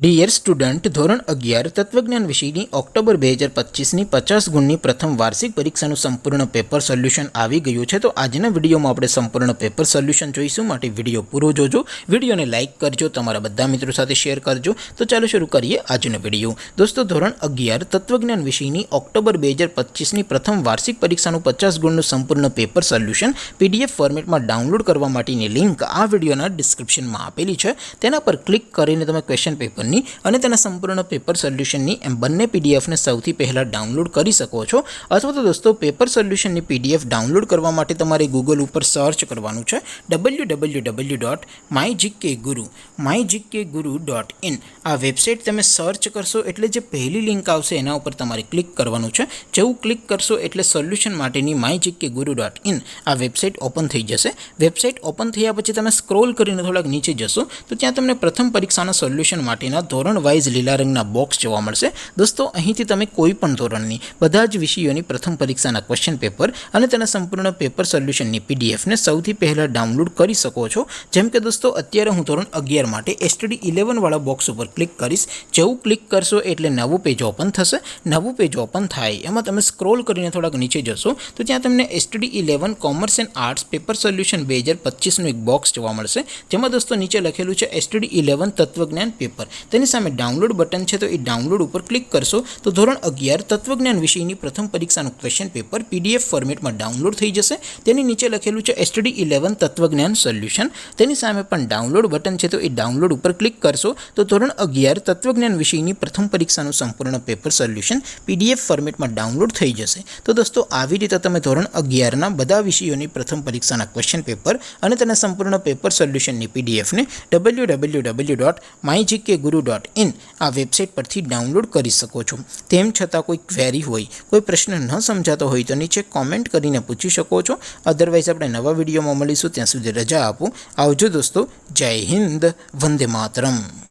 Dear student, ધોરણ 11 તત્વજ્ઞાન વિષયની ઓક્ટોબર 2025ની 50 ગુણની પ્રથમ વાર્ષિક પરીક્ષાનું સંપૂર્ણ પેપર સોલ્યુશન આવી ગયું છે। તો આજના વિડીયોમાં આપણે સંપૂર્ણ પેપર સોલ્યુશન જોઈશું, માટે વિડીયો પૂરો જોજો, વિડીયોને લાઇક કરજો, તમારા બધા મિત્રો સાથે શેર કરજો। તો ચાલો શરૂ કરીએ આજનો વિડીયો। દોસ્તો, ધોરણ 11 તત્વજ્ઞાન વિષયની ઓક્ટોબર 2025ની પ્રથમ વાર્ષિક પરીક્ષાનું 50 ગુણનું સંપૂર્ણ પેપર સોલ્યુશન પીડીએફ ફોર્મેટમાં ડાઉનલોડ કરવા માટેની લિંક આ વિડીયોના ડિસ્ક્રિપ્શનમાં આપેલી છે। તેના પર ક્લિક કરીને તમે ક્વેશ્ચન પેપર અને તેના સંપૂર્ણ પેપર સોલ્યુશનની એમ બંને પીડીએફને સૌથી પહેલાં ડાઉનલોડ કરી શકો છો। અથવા તો દોસ્તો, પેપર સોલ્યુશનની પીડીએફ ડાઉનલોડ કરવા માટે તમારે ગૂગલ ઉપર સર્ચ કરવાનું છે www.mygkguru.in। આ વેબસાઇટ તમે સર્ચ કરશો એટલે જે પહેલી લિંક આવશે એના ઉપર તમારે ક્લિક કરવાનું છે। જેવું ક્લિક કરશો એટલે સોલ્યુશન માટેની mygkguru.in આ વેબસાઇટ ઓપન થઈ જશે। વેબસાઇટ ઓપન થયા પછી તમે સ્ક્રોલ કરીને થોડાક નીચે જશો તો ત્યાં તમને પ્રથમ પરીક્ષાના સોલ્યુશન માટેના ધોરણ વાઇઝ લીલા રંગના બોક્સ જોવા મળશે। દોસ્તો, અહીંથી તમે કોઈ પણ ધોરણની બધા જ વિષયોની પ્રથમ પરીક્ષાના ક્વેશ્ચન પેપર અને તેના સંપૂર્ણ પેપર સોલ્યુશનની પીડીએફને સૌથી પહેલાં ડાઉનલોડ કરી શકો છો। જેમ કે દોસ્તો, અત્યારે હું ધોરણ 11 માટે STD 11 વાળા બોક્સ ઉપર ક્લિક કરીશ। જેવું ક્લિક કરશો એટલે નવું પેજ ઓપન થશે। નવું પેજ ઓપન થાય એમાં તમે સ્ક્રોલ કરીને થોડાક નીચે જશો તો ત્યાં તમને STD 11 commerce and arts paper solution 2025નું એક બોક્સ જોવા મળશે। જેમાં દોસ્તો નીચે લખેલું છે STD 11 તત્વજ્ઞાન પેપર। તેની સામે ડાઉનલોડ બટન છે, તો એ ડાઉનલોડ ઉપર ક્લિક કરશો તો ધોરણ 11 તત્વજ્ઞાન વિષયની પ્રથમ પરીક્ષાનું ક્વેશ્ચન પેપર પીડીએફ ફોર્મેટમાં ડાઉનલોડ થઈ જશે। તેની નીચે લખેલું છે STD 11 તત્વજ્ઞાન સોલ્યુશન। તેની સામે પણ ડાઉનલોડ બટન છે, તો એ ડાઉનલોડ ઉપર ક્લિક કરશો તો ધોરણ 11 તત્વજ્ઞાન વિષયની પ્રથમ પરીક્ષાનું સંપૂર્ણ પેપર સોલ્યુશન પીડીએફ ફોર્મેટમાં ડાઉનલોડ થઈ જશે। તો દોસ્તો, આવી રીતે તમે ધોરણ 11ના બધા વિષયોની પ્રથમ પરીક્ષાના ક્વેશ્ચન પેપર અને તેના સંપૂર્ણ પેપર સોલ્યુશનની પીડીએફને www.mygkguru.in આ વેબસાઇટ પરથી ડાઉનલોડ કરી શકો છો। તેમ છતાં કોઈ ક્વેરી હોય, કોઈ પ્રશ્ન ન સમજાતો હોય તો નીચે કોમેન્ટ કરીને પૂછી શકો છો। અધરવાઇઝ આપણે નવા વિડીયોમાં મળીશું, ત્યાં સુધી રજા આપો। આવજો દોસ્તો, જય હિન્દ, વંદે માતરમ।